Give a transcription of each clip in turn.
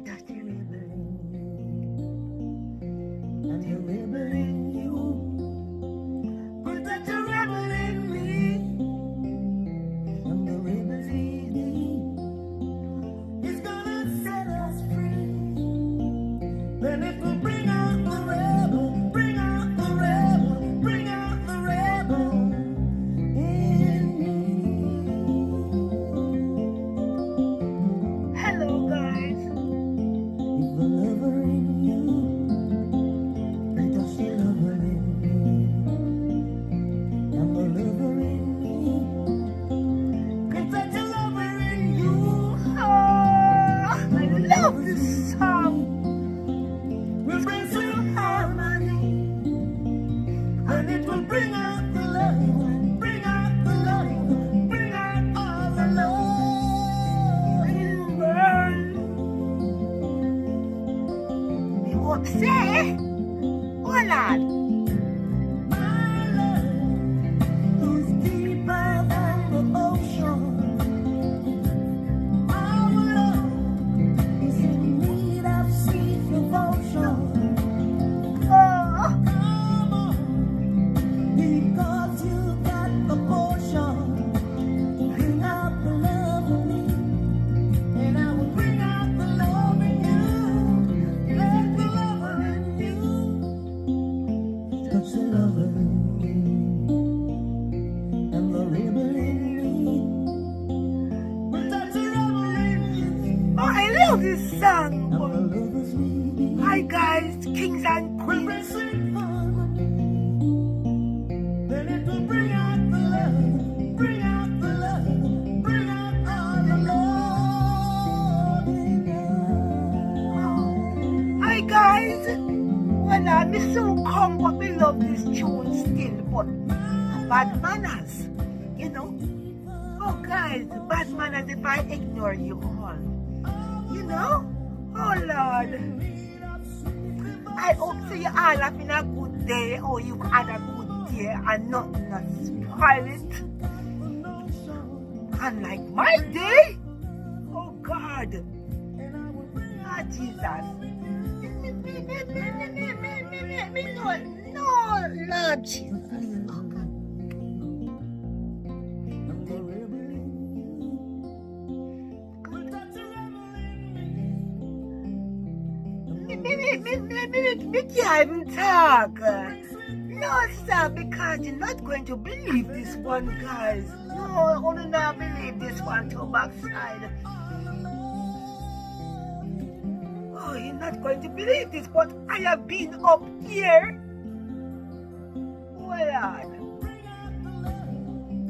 touch the rebel in me, and the rebel in you. Will touch the rebel in me, and the rebel in me is gonna set us free. Then it will bring out the rebel, bring out the rebel, bring out the rebel in me. Hello guys. If the lover in you, let us see lover in me, and the lover in me, can touch a lover in you. Oh, I love this song. Will bring some harmony, and it will bring out the love, bring out the love, bring out all the love in the world. You won't say, hold on. My love is deeper than the ocean. Our love is in need of sweet devotion. Oh, because you got the potion. Bring out the love in me, and I will bring out the love in you. Let the lover in you touch the lover in me, and the rebel in me will touch the rebel in you. Oh, I love this song. Hi guys, kings and queens. Then it will bring out the love, bring out the love, bring out all the love in us. Hi guys. Well, I so come, but we love this tune still, but bad manners, you know. Oh guys, bad manners if I ignore you all, you know. Oh Lord, I hope so you all having a good day, or you've had a good day and nothing has spoiled it. Unlike my day, oh God, ah Jesus, no, Lord Jesus. Oh God. Me can't even talk. No, sir, because you're not going to believe this one, guys. No, only not believe this one to backside. Oh, you're not going to believe this, but I have been up here. Well on.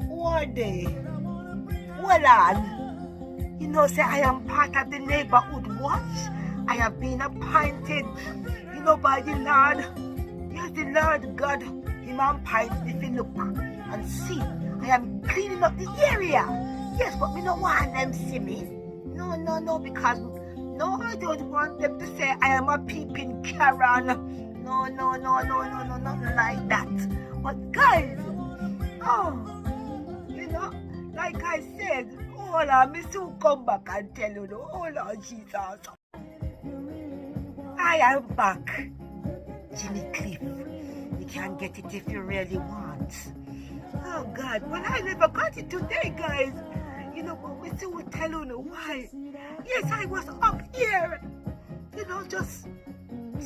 One day. Well on. You know, say I am part of the neighborhood watch. I have been appointed, you know, by the Lord. Yes, the Lord God, Him appointed. If you look and see, I am cleaning up the area. Yes, but me don't want them see me. No, because no, I don't want them to say I am a peeping Karen. No, nothing like that. But guys, oh, you know, like I said, oh Lord, me soon come back and tell you, oh Lord Jesus. I am back, Jimmy Cliff. You can get it if you really want. Oh God, well I never got it today, guys. You know, but we still will tell you why. Yes, I was up here, you know, just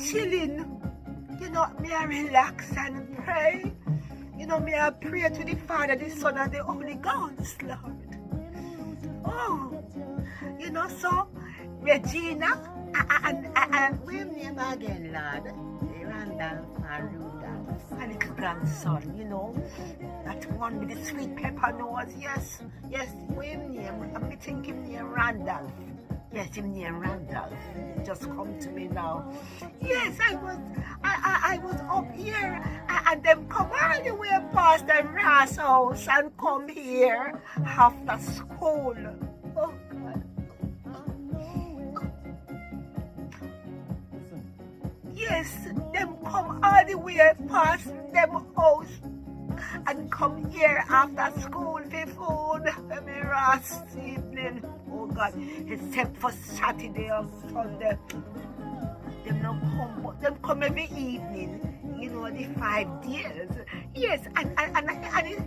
chilling. You know, me I relax and pray. You know, me I pray to the Father, the Son, and the Holy Ghost, Lord. Oh, you know, so Regina. And what's name again, Lord? Randolph and Rudolph, my little grandson, you know, that one with the sweet pepper nose. Yes, what's name? I'm thinking near Randolph. Yes, him near Randolph. It just come to me now. Yes, I was up here, and them come all the way past the Ross house and come here after school. Oh God. Yes, them come all the way past them house and come here after school for food. Let me rest evening. Oh God, except for Saturday or Sunday. Them no come, but them come every evening. You know, the 5 days. Yes, and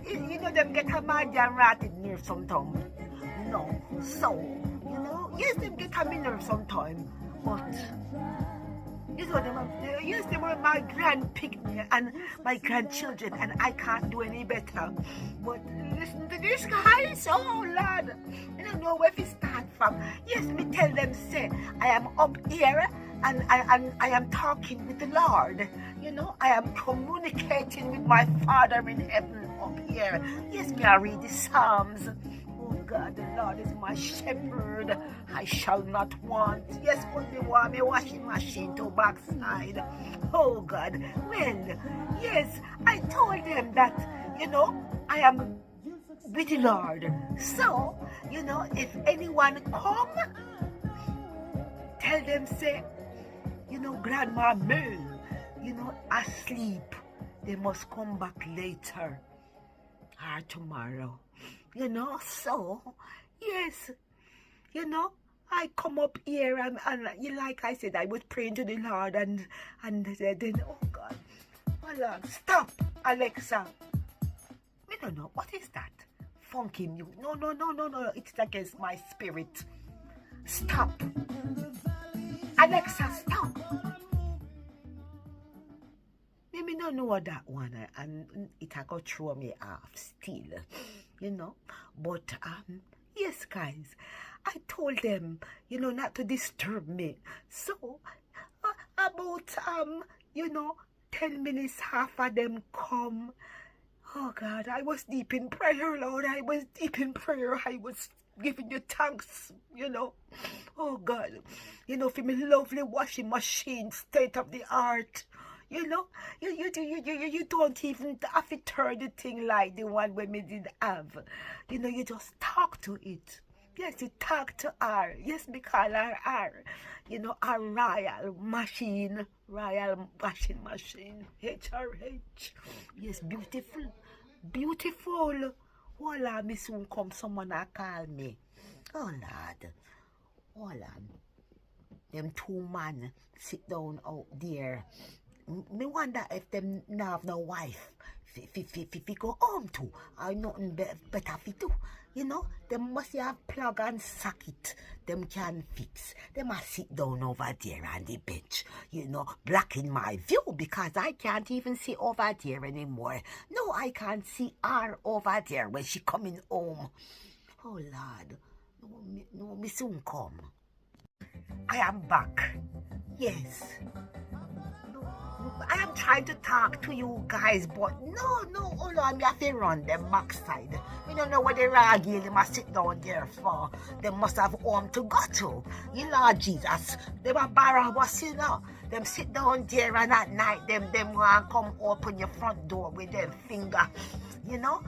you know, them get a mad and ratted near sometime. No, so, you know, yes, them get a nerve sometime, but you know, yes, they were my grandpicnic and my grandchildren, and I can't do any better. But listen to this, guys. Oh, Lord. I don't know where to start from. Yes, me tell them, say, I am up here and I am talking with the Lord. You know, I am communicating with my Father in heaven up here. Yes, me I read the Psalms. Oh God, the Lord is my shepherd. I shall not want. Yes, but they want me washing machine to backside. Oh God. Well, yes, I told them that, you know, I am with the Lord. So, you know, if anyone come, tell them, say, you know, Grandma Mel, you know, asleep. They must come back later or tomorrow. You know, so, yes, you know, I come up here and you like I said, I was praying to the Lord and then, oh God, my Lord, stop, Alexa. I don't know, what is that? Funky music. No, it's against my spirit. Stop. Alexa, stop. Me don't know that one, and it go throw me off still, you know. But yes, guys, I told them, you know, not to disturb me. So about you know, 10 minutes, half of them come. Oh God, I was deep in prayer, Lord. I was deep in prayer. I was giving you thanks, you know. Oh God, you know, for me lovely washing machine, state of the art. You know, you don't even have to turn the thing like the one when we did have. You know, you just talk to it. Yes, you talk to her. Yes, we call her her. You know, a royal washing machine. HRH. Yes, beautiful. Beautiful. Hold on, me soon come someone and call me. Oh, Lord. Hold on. Them 2 men sit down out there. Me wonder if them now have no wife fi go home to, or nothing better fi do. You know, them must have plug and socket. Them can fix. Them must sit down over there on the bench, you know, blocking my view because I can't even see over there anymore. No, I can't see her over there when she coming home. Oh Lord, no, me soon come. I am back. Yes. I am trying to talk to you guys, but no, hold on, me have to run them backside. We don't know what the raggy they must sit down there for. They must have home to go to. You Lord Jesus, they were Barabbas, you know. Them sit down there and at night, them want to come open your front door with them finger, you know,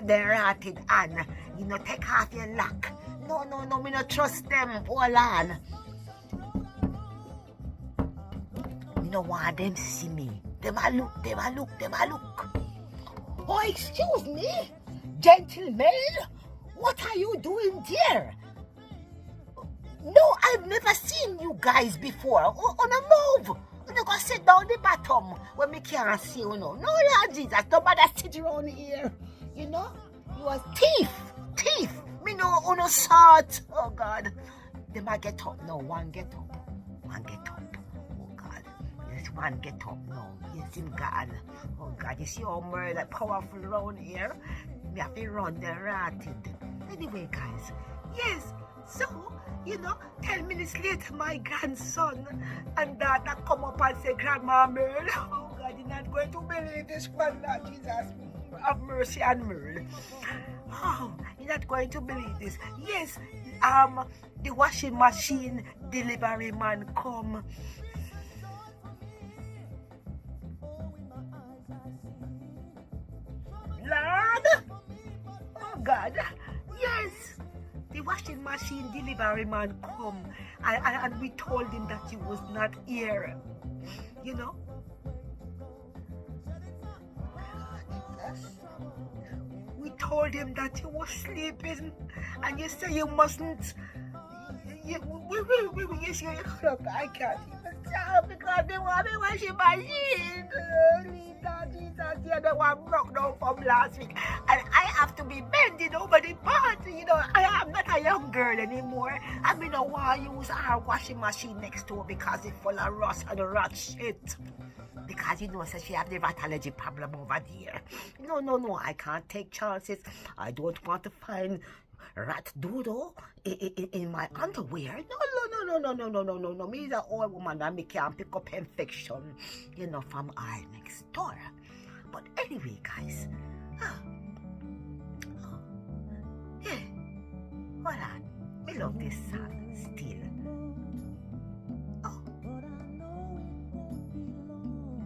they ratted and, you know, take off your lock. No, me not trust them, hold on. You know why them see me? Them a look. Oh, excuse me, gentlemen. What are you doing there? No, I've never seen you guys before. On a move. You go sit down the bottom when me can't see you know. No, Lord Jesus, nobody sit around here. You know? You are thief. Me know on a sort. Oh God. They might get up. No, one get up. One get up now. Yes, him gone. Oh God, you see how murder powerful around here? Me have to run the ratted. Anyway, guys, yes, so, you know, 10 minutes later, my grandson and daughter come up and say, Grandma Merle, oh God, you're not going to believe this one, Lord Jesus. Have mercy on Merle. Oh, you're not going to believe this. Yes, the washing machine delivery man come. Lord, oh God, yes, the washing machine delivery man come, and we told him that he was not here, you know. told him that you were sleeping and you say you mustn't. Yes, look, I can't even tell because they want me washing machine. Jesus, the one broke down from last week. And I have to be bending over the pot. I am not a young girl anymore. I mean, I want to use our washing machine next door because it's full of rust and rat shit. Because so she have the rat allergy problem over there. No, I can't take chances. I don't want to find rat doodle in my underwear. No. Me is an old woman and me can't pick up infection, from our next door. But anyway, guys, yeah, hold on. Me love this song still.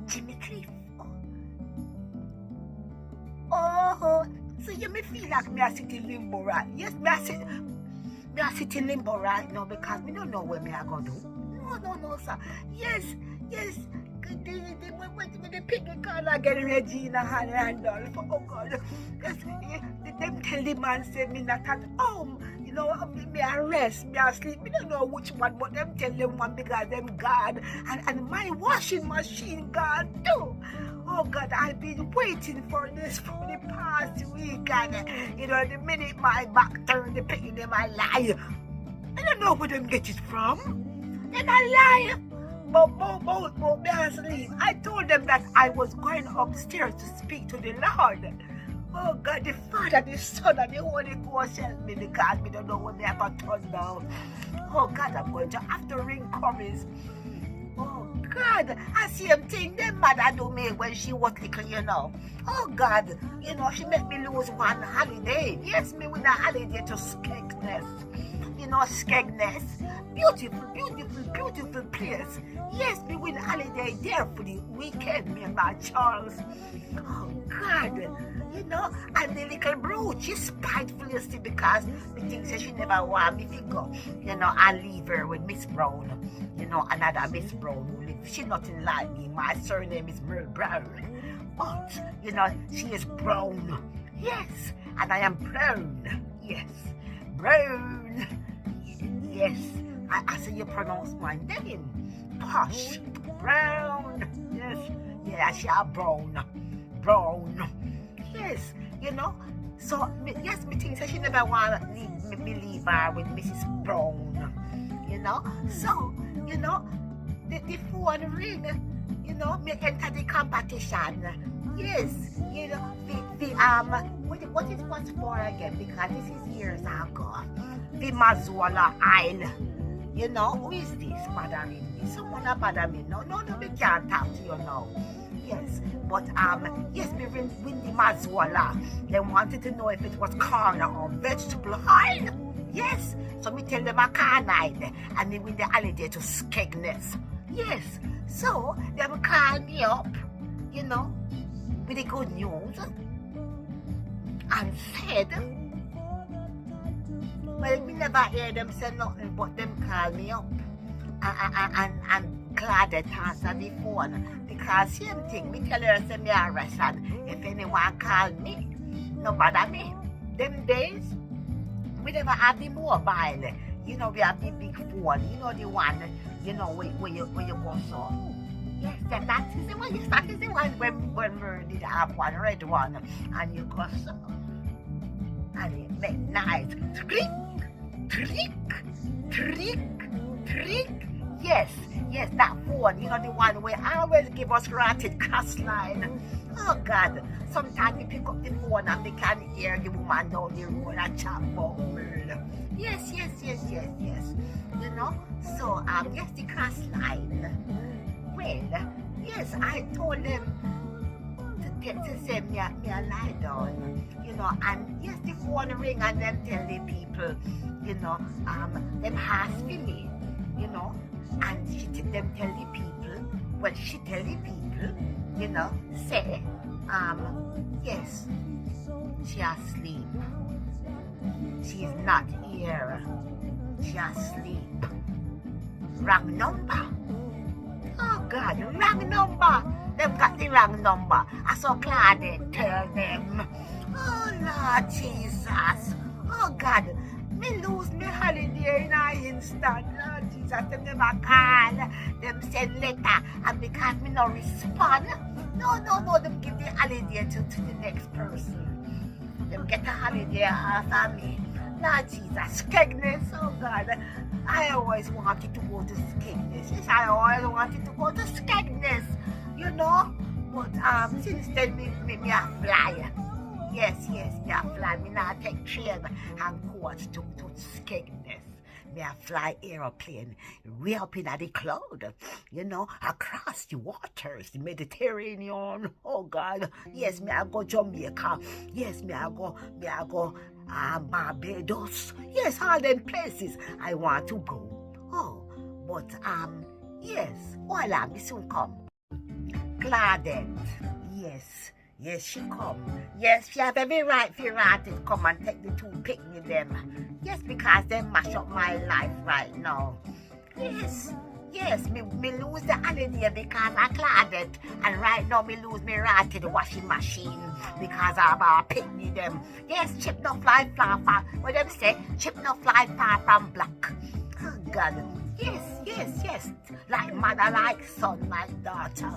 Jimmy Cliff. Oh, so you may feel like me a sit in limbo right? Yes, me a sit in limbo right now because me don't know where me a go do. No, sir. Yes. When the picnic corner get Regina and Randolph, oh God. Them tell the man say me not at home. Me a rest, me a sleep. Me don't know which one, but them tell them one because them God. And my washing machine God too. Oh God, I've been waiting for this for the past week. And the minute my back turned, the picking them a lie. I don't know where them get it from. Them a lie. But both me asleep. I told them that I was going upstairs to speak to the Lord. Oh God, the Father, the Son, and the Holy Ghost help me because me don't know when they ever turn down. Oh God, I'm going to have to ring Curry's. Oh God, I see him think them mother do me when she was little, Oh God, she made me lose one holiday. Yes, me with a holiday to Skegness. Skegness. Beautiful place. Yes, me with a holiday there for the weekend, me and my Charles. Oh God. And the little brooch is spiteful, you see, because me think that she never want me to go. I leave her with Miss Brown. Another Miss Brown who lives. She nothing like me. My surname is Merle Brown. But, she is brown. Yes. And I am brown. Yes. Brown. Yes. I say you pronounce my name. Posh. Brown. Yes. Yeah, she are brown. Brown. Yes, So, yes, me think she never want to leave her with Mrs. Brown. So, the phone ring, me enter the competition. Yes, what it was for again, because this is years ago. The Mazola Isle. Who is this bothering me? Someone bother me. No, we can't talk to you now. Yes, but yes, we win the Mazola. They wanted to know if it was corn or vegetable oil. Yes, so me tell them a corn oil, and they win the holiday to Skegness. Yes, so they will call me up, with the good news, and said, well, we never hear them say nothing, but them call me up, and glad they answer the phone. Because same thing, me tell her say me arrest, and if anyone call me, no bother me. Them days, we never have the mobile. We have the big phone. The one, where you go so. Yes, that is the one. That is the one when we did have one red one, and you go so, and it make nice trick. Yes, that phone, the one where always give us rated cross line. Oh God, sometimes we pick up the phone and we can hear the woman down the road and chat about murder. Yes. So, yes, the cross line. Well, yes, I told them to say me a lie down, and yes, the phone ring and them tell the people, them ask for me, and them tell the people, she tell the people, say, yes, she asleep. She is not here. She asleep. Wrong number. Oh God, wrong number. Them got the wrong number. I saw Claude tell them. Oh, Lord Jesus. Oh, God. Me lose me holiday in an instant. Lord Jesus, them never call. Them send letter. And because me no respond. No, them give the holiday to the next person. Them get a holiday after me. Lord Jesus, Skegness, oh God. I always wanted to go to Skegness. Yes, I always wanted to go to Skegness. You know? But since then me a fly. Yes, me a fly. Me not take train and coach to Skegness. Me a fly aeroplane way up in the cloud, you know, across the waters, the Mediterranean. Oh God, yes, me I go Jamaica. Yes, me I go Barbados. Yes, all them places I want to go. Oh, but yes, voila, me soon come. Claudette, yes, she come. Yes, she have every right for to come and take the two picnic them. Yes, because they mash up my life right now. Yes, me lose the holiday because I Claudette, and right now me lose me right to the washing machine because of our picnic them. Yes, chip no fly far. What them say? Chip no fly far from black. Oh God. Yes. Like mother, like son, like daughter.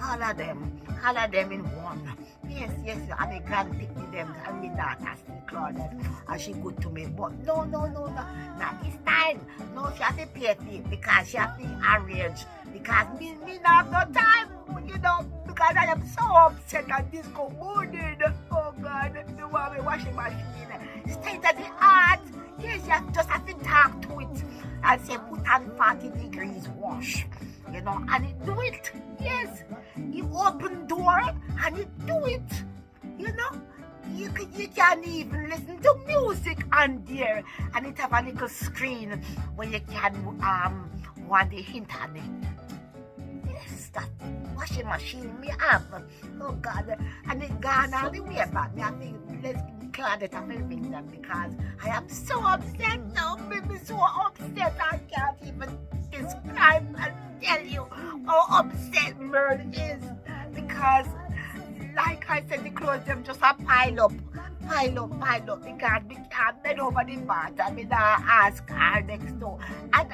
All of them in one. Yes. I'm a grand picnic them and my daughter still Claudette. And she good to me. But no. Not this time. No, she has to pay for it because she has to arrange. Because me not have no time. You know, because I am so upset at this morning. Oh God, the one with washing machine. State of the art. Yes, you just have to talk to it and say put on 40 degrees wash. You know, and it do it. Yes. You open door and it do it. You know? You can even listen to music on there, and it have a little screen where you can want the internet. Yes, that washing machine me have. Oh God, and it gone all the way back. Me I think let's glad that I'm living them because I am so upset now. Baby, so upset I can't even describe and tell you how upset Merle is because. Like I said, the clothes them just a pile up because we can't bend over the mat and we not ask her next door. And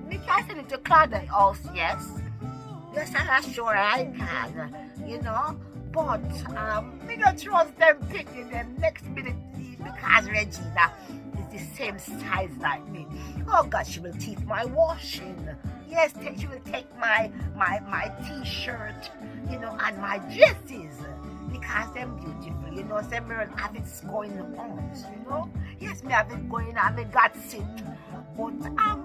we can send it to Claudia house, yes. Yes, I'm sure I can, you know. But we don't trust them picking them next minute because Regina is the same size like me. Oh God, she will take my washing. Yes, she will take my t-shirt, you know, and my dresses because they're beautiful, you know. Some girls have it going on, you know. Yes, me have it going on, I got sick. But I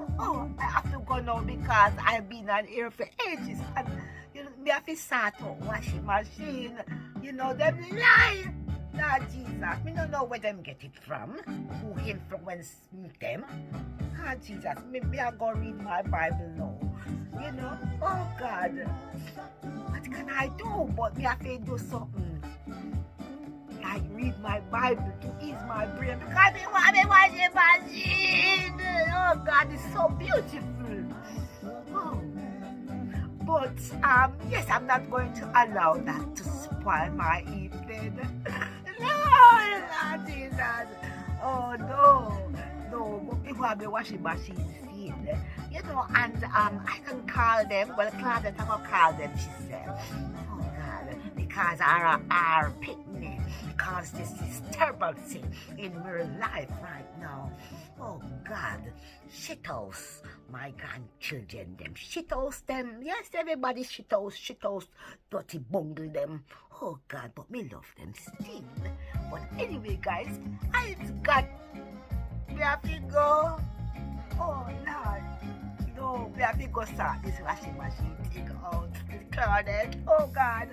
have to go now because I've been on air for ages and you know, me have to start out washing machine, you know, them lie. Lord Jesus, me don't know where them get it from, who influenced them. Lord Jesus, maybe I go read my Bible now, you know. Oh God, what can I do? But me have to do something, like read my Bible to ease my brain because me want me washing machine. Oh God, it's so beautiful. Oh. But yes, I'm not going to allow that to spoil my evening. Lord Jesus. Oh no. But people have the washing machine feel, you know, and I can call them. Well, Claudia, I can call them, she said. Oh God, because our picnic caused this disturbance in her life right now. Oh God, shithouse, my grandchildren, them shithouse them. Yes, everybody shithouse, dirty bungle them. Oh God, but me love them still. But anyway, guys, I've got me have to go. Oh Lord, no, we have to go start this washing machine. Take out the Claudette. Oh God.